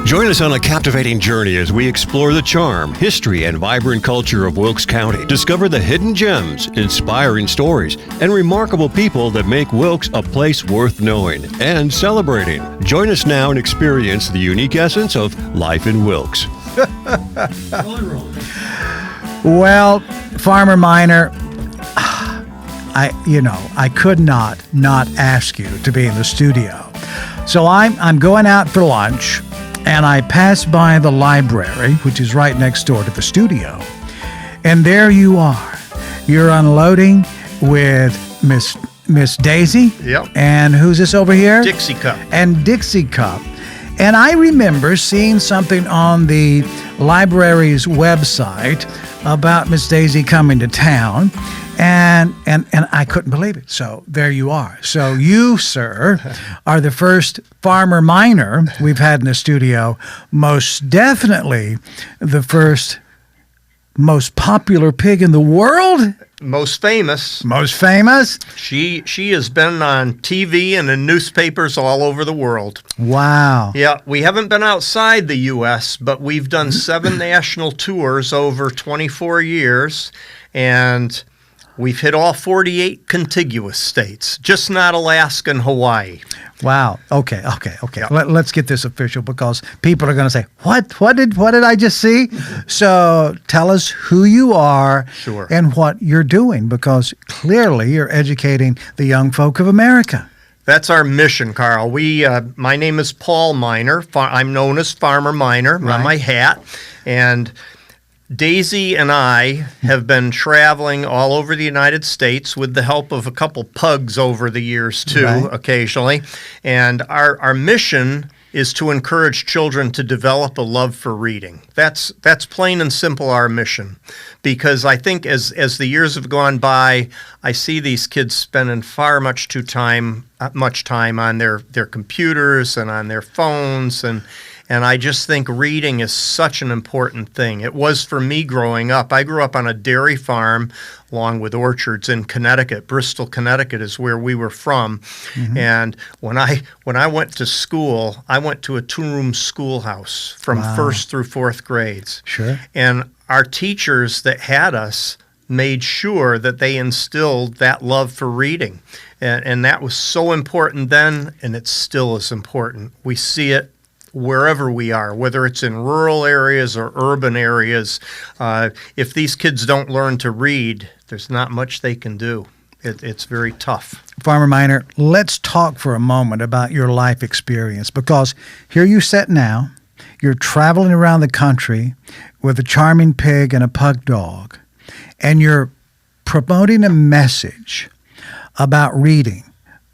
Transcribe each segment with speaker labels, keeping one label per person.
Speaker 1: Join us on a captivating journey as we explore the charm, history, and vibrant culture of Wilkes County. Discover the hidden gems, inspiring stories, and remarkable people that make Wilkes a place worth knowing and celebrating. Join us now and experience the unique essence of life in Wilkes.
Speaker 2: Well, Farmer Miner, I could not ask you to be in the studio. So I'm going out for lunch, and I pass by the library, which is right next door to the studio. And there you are. You're unloading with Miss Daisy.
Speaker 3: Yep.
Speaker 2: And who's this over here?
Speaker 3: Dixie Cup.
Speaker 2: And Dixie Cup. And I remember seeing something on the library's website about Miss Daisy coming to town, and I couldn't believe it. So there you are. So you, sir, are the first farmer miner we've had in the studio. Most definitely the first most popular pig in the world.
Speaker 3: Most famous.
Speaker 2: Most famous?
Speaker 3: She has been on TV and in newspapers all over the world.
Speaker 2: Wow.
Speaker 3: Yeah, we haven't been outside the U.S., but we've done 7 national tours over 24 years, and we've hit all 48 contiguous states, just not Alaska and Hawaii.
Speaker 2: Wow. Okay.
Speaker 3: Yeah.
Speaker 2: Let's get this official, because people are going to say, What did I just see? So tell us who you are.
Speaker 3: Sure.
Speaker 2: And what you're doing, because clearly you're educating the young folk of America.
Speaker 3: That's our mission, Carl. My name is Paul Miner. I'm known as Farmer Miner
Speaker 2: Right.
Speaker 3: on my hat, and Daisy and I have been traveling all over the United States with the help of a couple pugs over the years, too,
Speaker 2: Right.
Speaker 3: occasionally. And our mission is to encourage children to develop a love for reading. That's plain and simple our mission. Because I think as the years have gone by, I see these kids spending far much time on their computers and on their phones, and I just think reading is such an important thing. It was for me growing up. I grew up on a dairy farm along with orchards in Connecticut. Bristol, Connecticut is where we were from. Mm-hmm. And when I went to school, I went to a 2-room schoolhouse from
Speaker 2: Wow.
Speaker 3: 1st through 4th grades.
Speaker 2: Sure.
Speaker 3: And our teachers that had us made sure that they instilled that love for reading. And that was so important then, and it still is important. We see it wherever we are, whether it's in rural areas or urban areas. If these kids don't learn to read, there's not much they can do. It's very tough.
Speaker 2: Farmer Miner, let's talk for a moment about your life experience, because here you sit now, you're traveling around the country with a charming pig and a pug dog, and you're promoting a message about reading.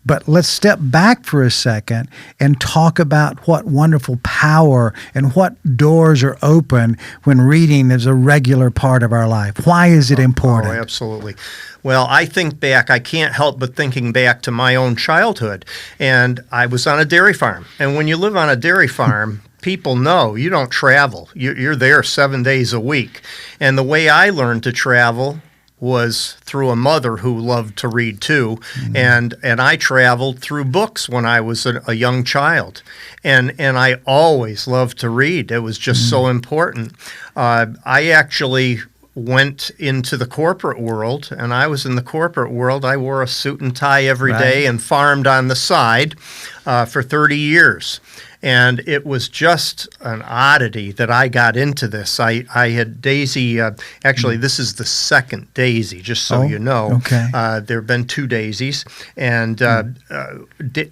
Speaker 2: But let's step back for a second and talk about what wonderful power and what doors are open when reading is a regular part of our life. Why is it important?
Speaker 3: Oh, absolutely. Well, I think back, I can't help but thinking back to my own childhood. And I was on a dairy farm. And when you live on a dairy farm, people know you don't travel. You're there 7 days a week. And the way I learned to travel was through a mother who loved to read too, and I traveled through books when I was a young child, and I always loved to read. It was just so important. I actually went into the corporate world, and I was in the corporate world. I wore a suit and tie every day and farmed on the side for 30 years. And it was just an oddity that I got into this. I had Daisy, actually this is the second Daisy, just so you know.
Speaker 2: Okay.
Speaker 3: There have been 2 Daisies. And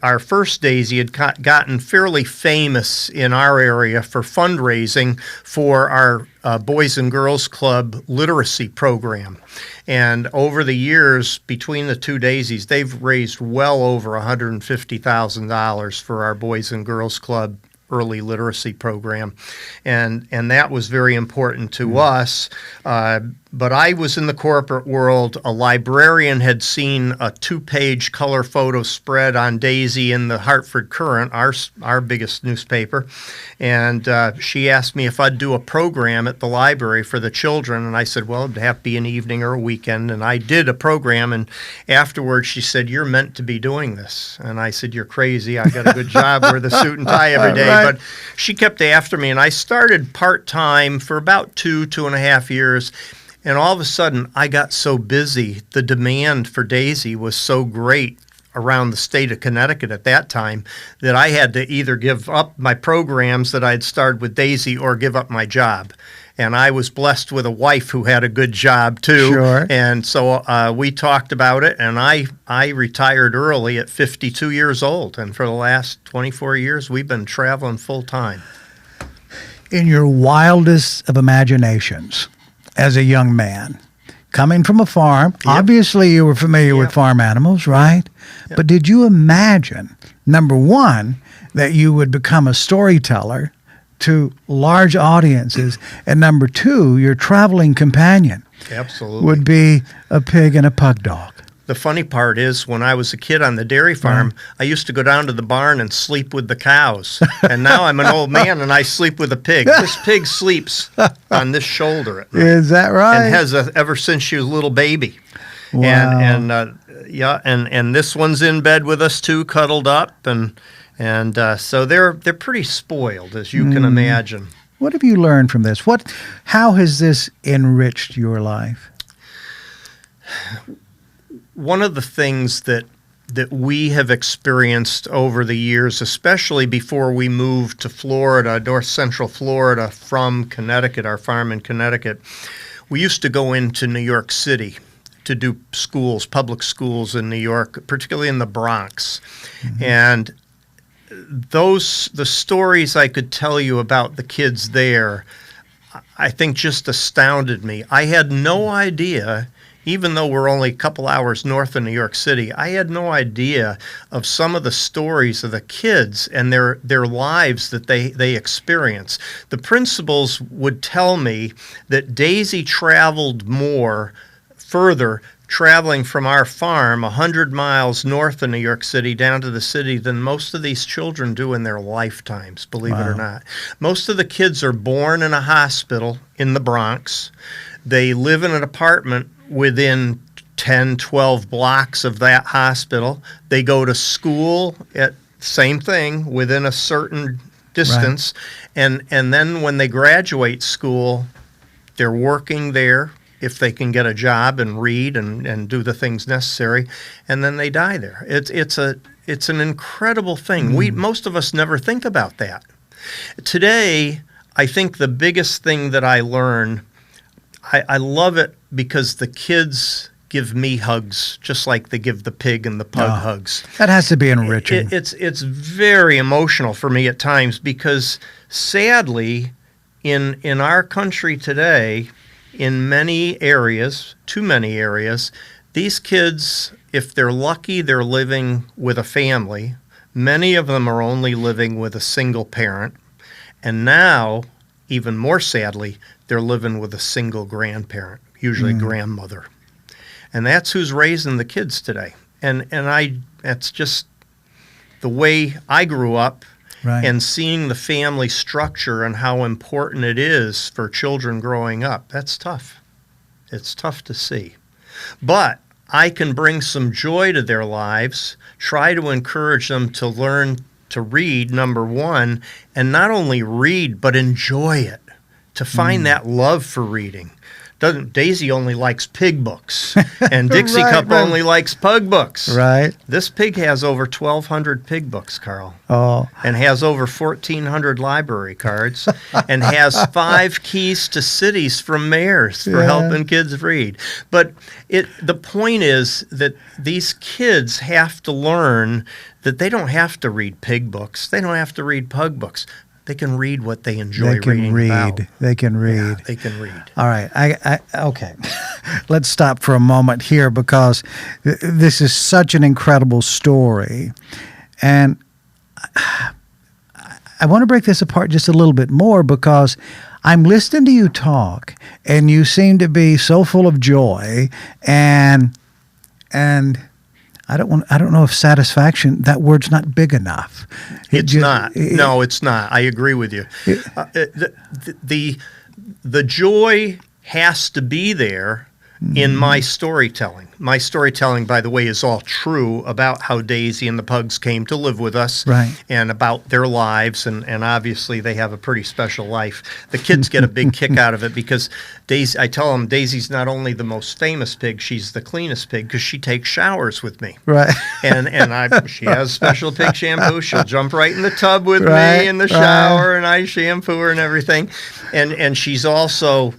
Speaker 3: our first Daisy had gotten fairly famous in our area for fundraising for our Boys and Girls Club literacy program. And over the years, between the 2 Daisies, they've raised well over $150,000 for our Boys and Girls Club early literacy program. And that was very important to us. But I was in the corporate world. A librarian had seen a 2-page color photo spread on Daisy in the Hartford Courant, our biggest newspaper. And she asked me if I'd do a program at the library for the children. And I said, well, it'd have to be an evening or a weekend. And I did a program. And afterwards, she said, you're meant to be doing this. And I said, you're crazy. I got a good job. Wear the suit and tie every day.
Speaker 2: Right.
Speaker 3: But she kept after me, and I started part-time for about 2.5 years. And all of a sudden, I got so busy. The demand for Daisy was so great around the state of Connecticut at that time that I had to either give up my programs that I'd started with Daisy or give up my job. And I was blessed with a wife who had a good job too.
Speaker 2: Sure.
Speaker 3: And so we talked about it, and I retired early at 52 years old. And for the last 24 years, we've been traveling full time.
Speaker 2: In your wildest of imaginations, as a young man, coming from a farm, obviously you were familiar with farm animals, right?
Speaker 3: Yep.
Speaker 2: But did you imagine, number one, that you would become a storyteller to large audiences, and number two, your traveling companion
Speaker 3: Absolutely.
Speaker 2: would be a pig and a pug dog?
Speaker 3: The funny part is, when I was a kid on the dairy farm, I used to go down to the barn and sleep with the cows. And now I'm an old man and I sleep with a pig. This pig sleeps on this shoulder at night.
Speaker 2: Is that right?
Speaker 3: And has ever since she was a little baby.
Speaker 2: Wow.
Speaker 3: And this one's in bed with us too, cuddled up, and so they're pretty spoiled, as you can imagine.
Speaker 2: What have you learned from this? How has this enriched your life?
Speaker 3: One of the things that we have experienced over the years, especially before we moved to Florida, north central Florida from Connecticut, our farm in Connecticut, we used to go into New York City to do schools, public schools in New York, particularly in the Bronx. Mm-hmm. And the stories I could tell you about the kids there, I think just astounded me. I had no idea. Even though we're only a couple hours north of New York City, I had no idea of some of the stories of the kids and their lives that they experience. The principals would tell me that Daisy traveled further, traveling from our farm 100 miles north of New York City down to the city than most of these children do in their lifetimes, believe it or not. Most of the kids are born in a hospital in the Bronx. They live in an apartment within 10, 12 blocks of that hospital. They go to school at same thing within a certain distance. Right. And then when they graduate school, they're working there if they can get a job and read and do the things necessary, and then they die there. It's an incredible thing. Most of us never think about that. Today, I think the biggest thing that I learn, I love it because the kids give me hugs just like they give the pig and the pug hugs.
Speaker 2: That has to be enriching.
Speaker 3: It's very emotional for me at times because sadly, in our country today, in many areas, too many areas, these kids, if they're lucky, they're living with a family. Many of them are only living with a single parent. And now, even more sadly, they're living with a single grandparent, usually grandmother. And that's who's raising the kids today. And that's just the way I grew up. Right. And seeing the family structure and how important it is for children growing up, that's tough. It's tough to see. But I can bring some joy to their lives, try to encourage them to learn to read, number one, and not only read, but enjoy it, to find that love for reading. Daisy only likes pig books, and Dixie Cup only likes pug books.
Speaker 2: Right.
Speaker 3: This pig has over 1,200 pig books, Carl.
Speaker 2: Oh.
Speaker 3: And has over 1,400 library cards, and has 5 keys to cities from mayors for helping kids read. But the point is that these kids have to learn that they don't have to read pig books. They don't have to read pug books. They can read what they enjoy reading about.
Speaker 2: They can read.
Speaker 3: Yeah, they can read.
Speaker 2: All right. Okay. Let's stop for a moment here because this is such an incredible story. And I want to break this apart just a little bit more because I'm listening to you talk and you seem to be so full of joy and I don't know if satisfaction, that word's not big enough.
Speaker 3: It's not. No, it's not. I agree with you. The joy has to be there in my storytelling. My storytelling, by the way, is all true about how Daisy and the pugs came to live with us,
Speaker 2: Right.
Speaker 3: and about their lives, and obviously they have a pretty special life. The kids get a big kick out of it because Daisy, I tell them Daisy's not only the most famous pig, she's the cleanest pig because she takes showers with me.
Speaker 2: Right.
Speaker 3: She has special pig shampoo. She'll jump right in the tub with
Speaker 2: Right,
Speaker 3: me in the shower, and I shampoo her and everything. And she's also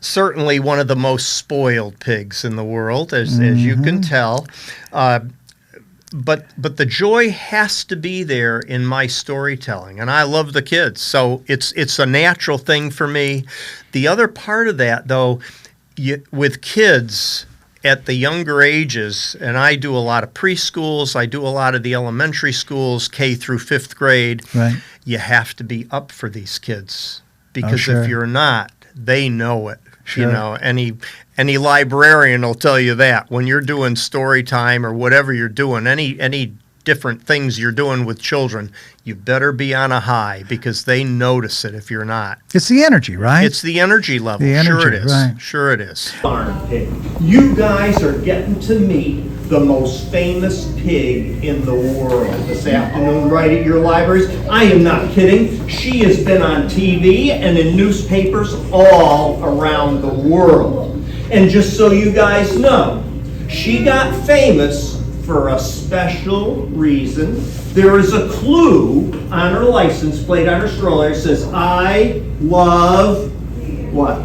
Speaker 3: certainly one of the most spoiled pigs in the world, as you can tell. But the joy has to be there in my storytelling, and I love the kids, so it's a natural thing for me. The other part of that, though, with kids at the younger ages, and I do a lot of preschools, I do a lot of the elementary schools, K through 5th grade,
Speaker 2: Right.
Speaker 3: you have to be up for these kids, because
Speaker 2: sure.
Speaker 3: if you're not, they know it.
Speaker 2: Sure.
Speaker 3: You know, any librarian will tell you that when you're doing story time or whatever you're doing, any different things you're doing with children, you better be on a high because they notice it if you're not.
Speaker 2: It's the energy, right?
Speaker 3: It's the energy level.
Speaker 2: The energy,
Speaker 3: sure it is.
Speaker 2: right.
Speaker 3: Sure it is.
Speaker 4: Farm pig. You guys are getting to meet the most famous pig in the world this afternoon right at your libraries. I am not kidding. She has been on TV and in newspapers all around the world. And just so you guys know, she got famous for a special reason. There is a clue on her license plate on her stroller. It says, I love what?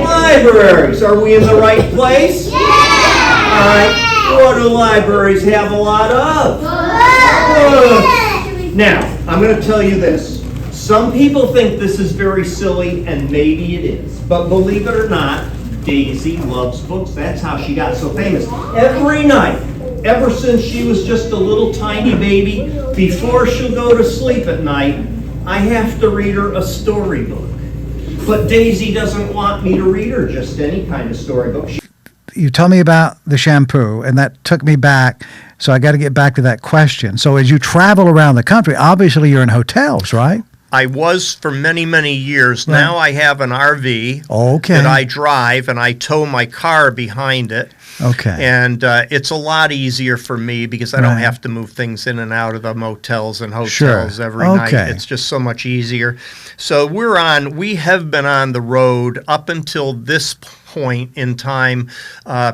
Speaker 4: Libraries. Are we in the right place? Yeah! All right. What do libraries have a lot of? Books. Now, I'm going to tell you this. Some people think this is very silly, and maybe it is. But believe it or not, Daisy loves books. That's how she got so famous. Every night, ever since she was just a little tiny baby, before she'll go to sleep at night, I have to read her a storybook. But Daisy doesn't want me to read her just any kind of storybook.
Speaker 2: You told me about the shampoo, and that took me back. So I got to get back to that question. So as you travel around the country, obviously you're in hotels, right?
Speaker 3: I was for many, many years.
Speaker 2: Right.
Speaker 3: Now I have an RV
Speaker 2: Okay.
Speaker 3: that I drive, and I tow my car behind it.
Speaker 2: Okay.
Speaker 3: And it's a lot easier for me because I don't
Speaker 2: Right.
Speaker 3: have to move things in and out of the motels and hotels
Speaker 2: Sure.
Speaker 3: every night.
Speaker 2: Okay.
Speaker 3: It's just so much easier. So we have been on the road up until this point in time,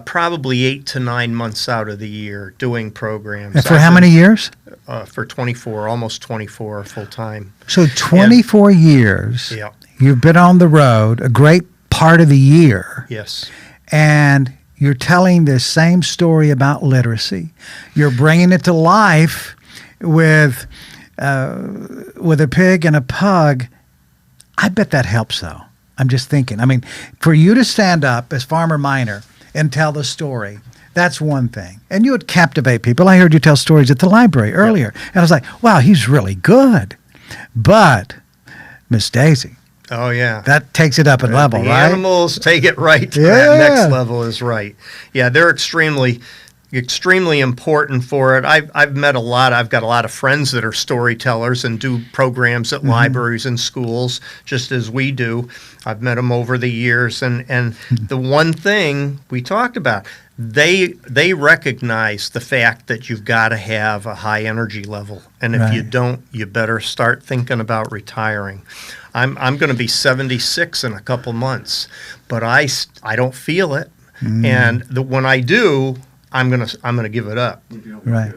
Speaker 3: probably 8 to 9 months out of the year doing programs.
Speaker 2: And for how many years?
Speaker 3: For 24, almost 24 full time.
Speaker 2: So 24 years
Speaker 3: Yeah.
Speaker 2: you've been on the road, a great part of the year,
Speaker 3: Yes.
Speaker 2: and you're telling the same story about literacy. You're bringing it to life with a pig and a pug. I bet that helps, though. I'm just thinking. I mean, for you to stand up as Farmer Miner and tell the story, that's one thing. And you would captivate people. I heard you tell stories at the library earlier. And I was like, wow, he's really good. But Miss Daisy,
Speaker 3: Oh, yeah.
Speaker 2: that takes it up a level,
Speaker 3: the
Speaker 2: right?
Speaker 3: animals take it right to
Speaker 2: Yeah.
Speaker 3: that next level is right. Yeah, they're extremely important for it. I've met a lot. I've got a lot of friends that are storytellers and do programs at libraries and schools, just as we do. I've met them over the years, and the one thing we talked about, they recognize the fact that you've got to have a high energy level, and if you
Speaker 2: Right.
Speaker 3: don't, you better start thinking about retiring. I'm going to be 76 in a couple months, but I don't feel it, and when I do, I'm gonna give it up.
Speaker 2: Right.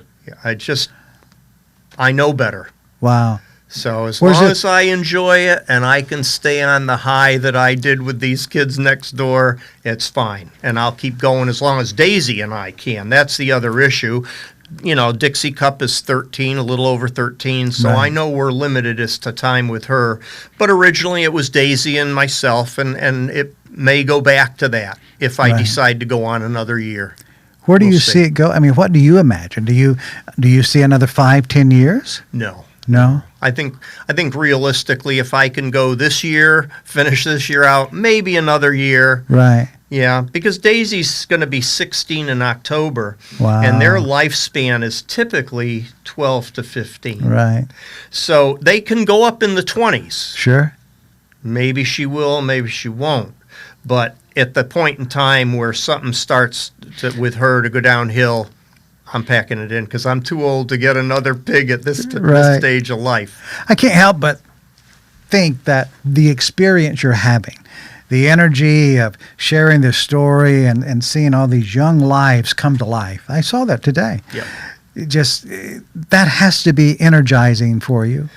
Speaker 3: I know better.
Speaker 2: Wow.
Speaker 3: So as
Speaker 2: Where's
Speaker 3: long
Speaker 2: it-
Speaker 3: as I enjoy it and I can stay on the high that I did with these kids next door, it's fine. And I'll keep going as long as Daisy and I can. That's the other issue. You know, Dixie Cup is 13, a little over 13, so
Speaker 2: Right.
Speaker 3: I know we're limited as to time with her. But originally it was Daisy and myself, and it may go back to that if I
Speaker 2: Right.
Speaker 3: decide to go on another year.
Speaker 2: Where do
Speaker 3: We'll
Speaker 2: you
Speaker 3: see.
Speaker 2: see it go? I mean, what do you imagine? Do you see another 5-10 years?
Speaker 3: No.
Speaker 2: No?
Speaker 3: I think realistically, if I can go this year, finish this year out, maybe another year.
Speaker 2: Right.
Speaker 3: Yeah, because Daisy's going to be 16 in October,
Speaker 2: Wow.
Speaker 3: and their lifespan is typically 12 to 15.
Speaker 2: Right.
Speaker 3: So they can go up in the 20s.
Speaker 2: Sure.
Speaker 3: Maybe she will, maybe she won't. But at the point in time where something starts with her to go downhill, I'm packing it in because I'm too old to get another pig at this stage of life.
Speaker 2: I can't help but think that the experience you're having, the energy of sharing this story and seeing all these young lives come to life. I saw that today.
Speaker 3: Yeah.
Speaker 2: That has to be energizing for you.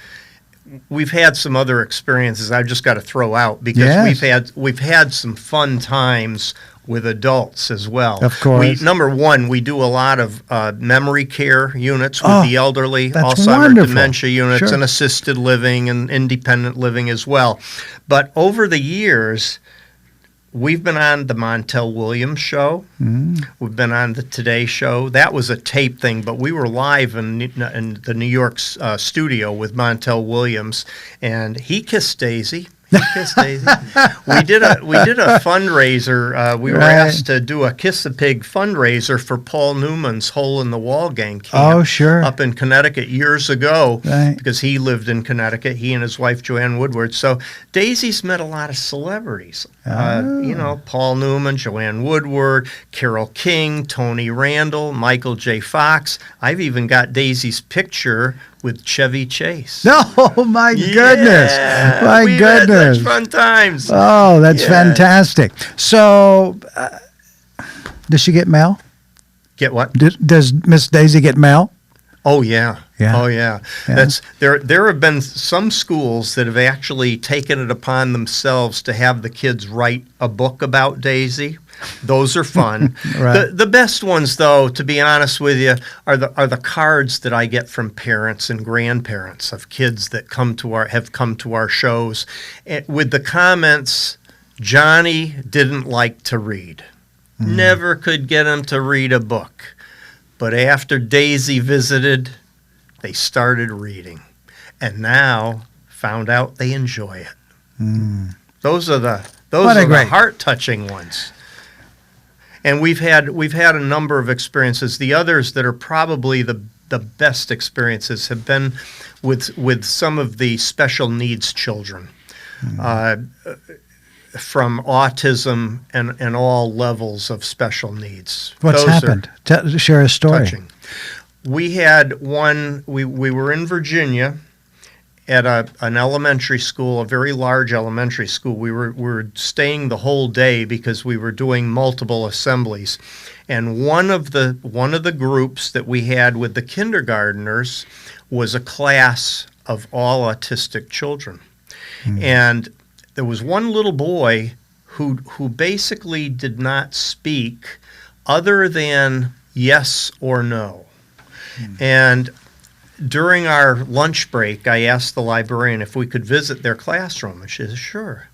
Speaker 3: We've had some other experiences I've just got to throw out because we've had some fun times with adults as well.
Speaker 2: Of course.
Speaker 3: Number one, we do a lot of memory care units with the elderly,
Speaker 2: that's
Speaker 3: Alzheimer's,
Speaker 2: wonderful.
Speaker 3: dementia units,
Speaker 2: Sure.
Speaker 3: and assisted living and independent living as well. But over the years, we've been on the Montel Williams show. We've been on the Today show. That was a tape thing, but we were live in the New York studio with Montel Williams, and he kissed Daisy. Kiss Daisy. We did a fundraiser. We were asked to do a Kiss the Pig fundraiser for Paul Newman's Hole in the Wall Gang camp.
Speaker 2: Oh, sure.
Speaker 3: Up in Connecticut years ago,
Speaker 2: Right.
Speaker 3: because he lived in Connecticut. He and his wife Joanne Woodward. So Daisy's met a lot of celebrities. Paul Newman, Joanne Woodward, Carole King, Tony Randall, Michael J. Fox. I've even got Daisy's picture with Chevy Chase.
Speaker 2: Oh, my goodness. My
Speaker 3: We've
Speaker 2: goodness.
Speaker 3: had such fun times.
Speaker 2: Oh, that's fantastic. So, does she get mail?
Speaker 3: Get what?
Speaker 2: Does Miss Daisy get mail?
Speaker 3: Oh yeah.
Speaker 2: Yeah.
Speaker 3: Oh yeah. That's there have been some schools that have actually taken it upon themselves to have the kids write a book about Daisy. Those are fun.
Speaker 2: Right.
Speaker 3: The best ones, though, to be honest with you, are the cards that I get from parents and grandparents of kids that have come to our shows with the comments, Johnny didn't like to read. Never could get him to read a book. But after Daisy visited, they started reading. And now found out they enjoy it. Those are the heart-touching ones. And we've had a number of experiences. The others that are probably the best experiences have been with some of the special needs children, from autism and all levels of special needs.
Speaker 2: What's happened? Share a story.
Speaker 3: Touching. We had one. We were in Virginia at an elementary school, a very large elementary school. We were staying the whole day because we were doing multiple assemblies, and one of the groups that we had with the kindergartners was a class of all autistic children, and there was one little boy who basically did not speak other than yes or no, and during our lunch break, I asked the librarian if we could visit their classroom, and she said, sure.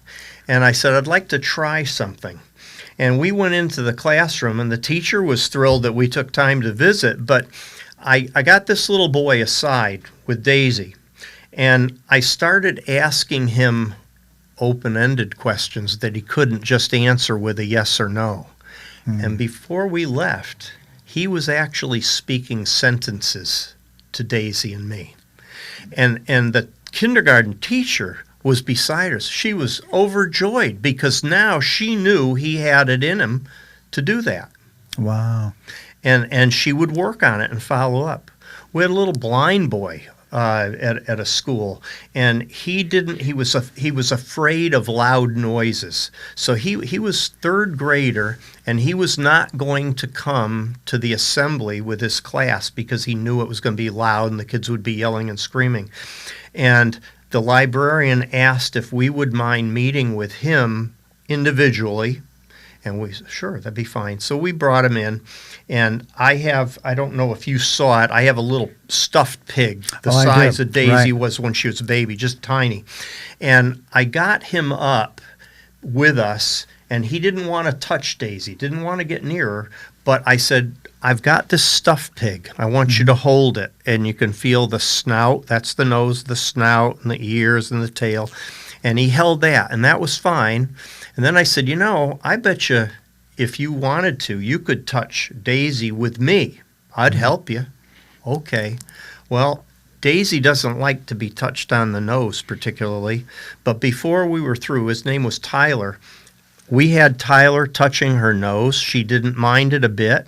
Speaker 3: And I said, I'd like to try something. And we went into the classroom, and the teacher was thrilled that we took time to visit, but I got this little boy aside with Daisy, and I started asking him open-ended questions that he couldn't just answer with a yes or no. And before we left, he was actually speaking sentences to Daisy and me. And the kindergarten teacher was beside us. She was overjoyed because now she knew he had it in him to do that. Wow. And she would work on it and follow up. We had a little blind boy at a school, and he was afraid of loud noises. So he was third grader, and he was not going to come to the assembly with his class because he knew it was going to be loud and the kids would be yelling and screaming. And the librarian asked if we would mind meeting with him individually, and we said, sure, that'd be fine. So we brought him in, and I don't know if you saw it, I have a little stuffed pig the size of Daisy was when she was a baby, just tiny. And I got him up with us, and he didn't want to touch Daisy, didn't want to get near her, but I said, I've got this stuffed pig. I want you to hold it, and you can feel the snout. That's the nose, the snout, and the ears, and the tail. And he held that, and that was fine. And then I said, I bet you if you wanted to, you could touch Daisy with me. I'd help you. Okay. Well, Daisy doesn't like to be touched on the nose particularly, but before we were through, his name was Tyler, we had Tyler touching her nose. She didn't mind it a bit.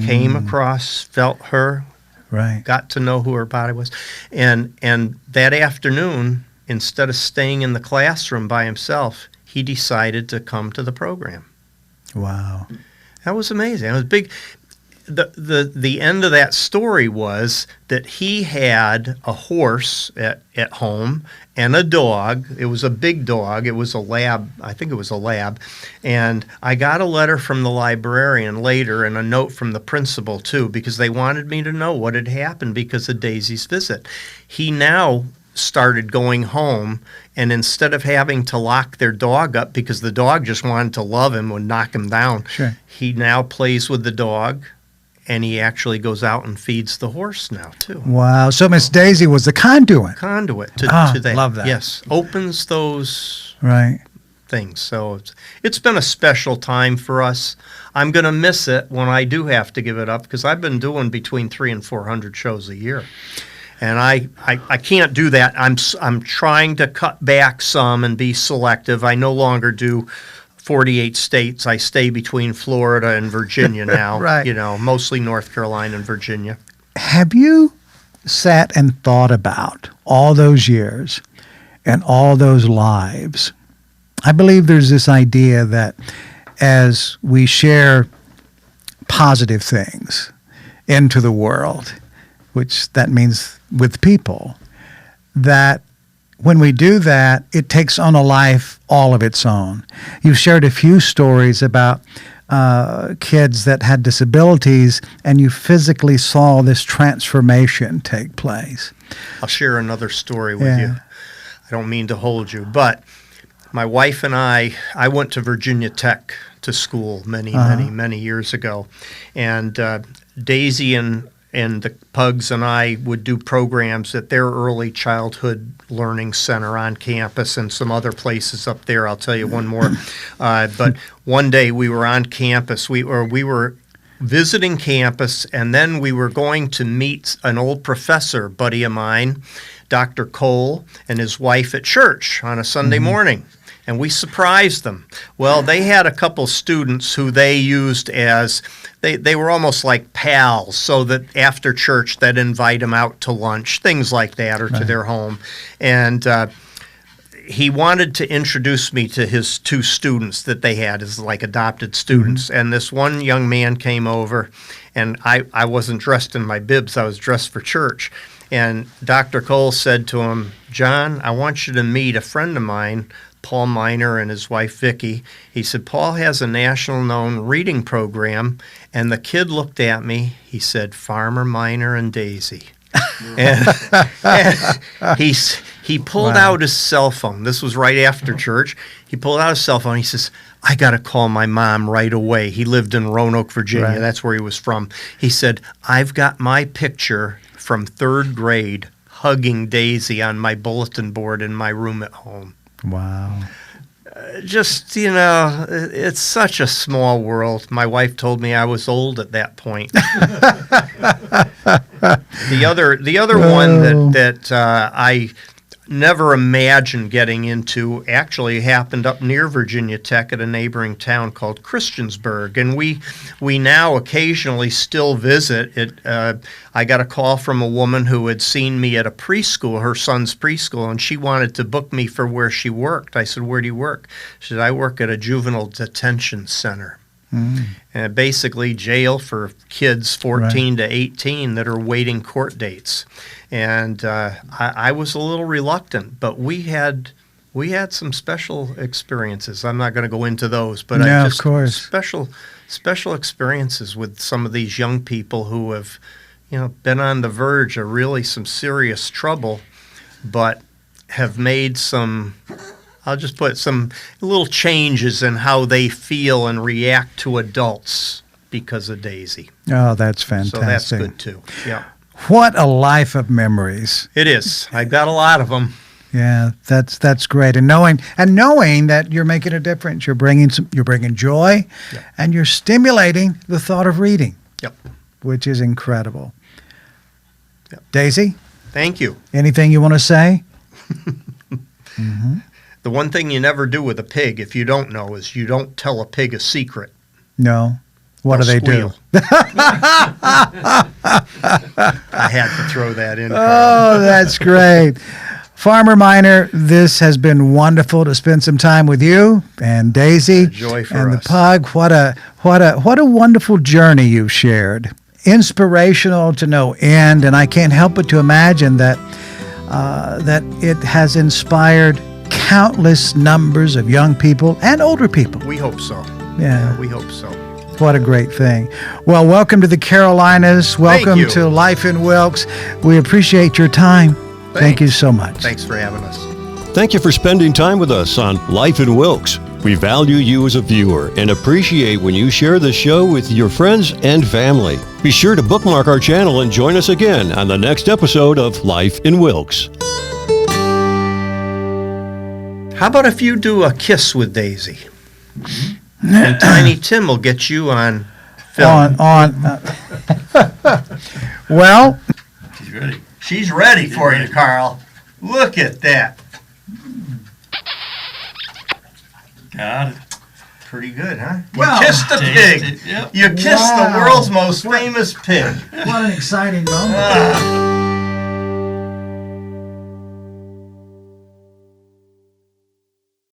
Speaker 3: Came across, felt her,
Speaker 2: Right.
Speaker 3: got to know who her body was. And that afternoon, instead of staying in the classroom by himself, he decided to come to the program.
Speaker 2: Wow.
Speaker 3: That was amazing. It was big. The end of that story was that he had a horse at home and a dog. It was a big dog. It was a lab. I think it was a lab. And I got a letter from the librarian later and a note from the principal too, because they wanted me to know what had happened because of Daisy's visit. He now started going home, and instead of having to lock their dog up because the dog just wanted to love him, would knock him down,
Speaker 2: Sure.
Speaker 3: he now plays with the dog, and he actually goes out and feeds the horse now too.
Speaker 2: Wow. So Miss Daisy was the conduit.
Speaker 3: Conduit to that.
Speaker 2: Love that.
Speaker 3: Yes, opens those
Speaker 2: Right.
Speaker 3: things. So it's been a special time for us. I'm going to miss it when I do have to give it up, because I've been doing between 300 and 400 shows a year. And I can't do that. I'm trying to cut back some and be selective. I no longer do 48 states. I stay between Florida and Virginia now.
Speaker 2: Right.
Speaker 3: Mostly North Carolina and Virginia.
Speaker 2: Have you sat and thought about all those years and all those lives? I believe there's this idea that as we share positive things into the world, which that means with people, that when we do that, it takes on a life all of its own. You've shared a few stories about kids that had disabilities, and you physically saw this transformation take place.
Speaker 3: I'll share another story with you. I don't mean to hold you, but my wife and I went to Virginia Tech to school many years ago, and Daisy and the Pugs and I would do programs at their early childhood learning center on campus and some other places up there. I'll tell you one more. But one day we were on campus. We were visiting campus, and then we were going to meet an old professor, buddy of mine, Dr. Cole, and his wife at church on a Sunday morning. And we surprised them. Well, they had a couple students who they used as, they were almost like pals, so that after church they'd invite them out to lunch, things like that, or to their home. And he wanted to introduce me to his two students that they had as like adopted students. And this one young man came over, and I wasn't dressed in my bibs, I was dressed for church. And Dr. Cole said to him, "John, I want you to meet a friend of mine, Paul Miner, and his wife Vicki." He said, "Paul has a national known reading program." And the kid looked at me. He said, "Farmer Miner and Daisy." and he pulled out his cell phone. This was right after church. He pulled out his cell phone. He says, "I got to call my mom right away." He lived in Roanoke, Virginia.
Speaker 2: Right.
Speaker 3: That's where he was from. He said, "I've got my picture from 3rd grade hugging Daisy on my bulletin board in my room at home."
Speaker 2: Wow.
Speaker 3: Just, it's such a small world. My wife told me I was old at that point. The other one that I never imagined getting into actually happened up near Virginia Tech at a neighboring town called Christiansburg, and we now occasionally still visit it. I got a call from a woman who had seen me at a preschool, her son's preschool, and she wanted to book me for where she worked. I said, "Where do you work?" She said, "I work at a juvenile detention center." And basically jail for kids 14 to 18 that are waiting court dates. And I was a little reluctant, but we had some special experiences. I'm not going to go into those, but
Speaker 2: of course.
Speaker 3: special experiences with some of these young people who have, been on the verge of really some serious trouble, but have made some, I'll just put some little changes in how they feel and react to adults because of Daisy.
Speaker 2: Oh, that's fantastic.
Speaker 3: So that's good too. Yeah.
Speaker 2: What a life of memories.
Speaker 3: It is. I've got a lot of them.
Speaker 2: Yeah, that's great. And knowing that you're making a difference, you're bringing joy, and you're stimulating the thought of reading.
Speaker 3: Yep.
Speaker 2: Which is incredible.
Speaker 3: Yep.
Speaker 2: Daisy,
Speaker 3: Thank you.
Speaker 2: anything you want to say?
Speaker 3: The one thing you never do with a pig, if you don't know, is you don't tell a pig a secret.
Speaker 2: No. What do they do?
Speaker 3: I had to throw that in.
Speaker 2: Oh, that's great. Farmer Miner, this has been wonderful to spend some time with you and Daisy
Speaker 3: A joy for
Speaker 2: and
Speaker 3: us.
Speaker 2: the pug. What a wonderful journey you've shared. Inspirational to no end, and I can't help but to imagine that it has inspired countless numbers of young people and older people.
Speaker 3: We hope so.
Speaker 2: Yeah.
Speaker 3: We hope so.
Speaker 2: What a great thing. Well, welcome to the Carolinas. Welcome
Speaker 3: you.
Speaker 2: to Life in Wilkes. We appreciate your time. Thank you
Speaker 3: Thanks.
Speaker 2: so much.
Speaker 3: Thanks for having us.
Speaker 1: Thank you for spending time with us on Life in Wilkes. We value you as a viewer and appreciate when you share the show with your friends and family. Be sure to bookmark our channel and join us again on the next episode of Life in Wilkes.
Speaker 3: How about if you do a kiss with Daisy? And Tiny Tim will get you on film.
Speaker 2: Well,
Speaker 3: She's ready. She's ready for you, Carl. Look at that.
Speaker 5: Got it.
Speaker 3: Pretty good, huh?
Speaker 5: Well,
Speaker 3: you kissed the
Speaker 5: tasted,
Speaker 3: pig.
Speaker 5: yep.
Speaker 3: You kissed
Speaker 2: Wow.
Speaker 3: the world's most famous pig.
Speaker 2: what an exciting moment.
Speaker 3: Ah.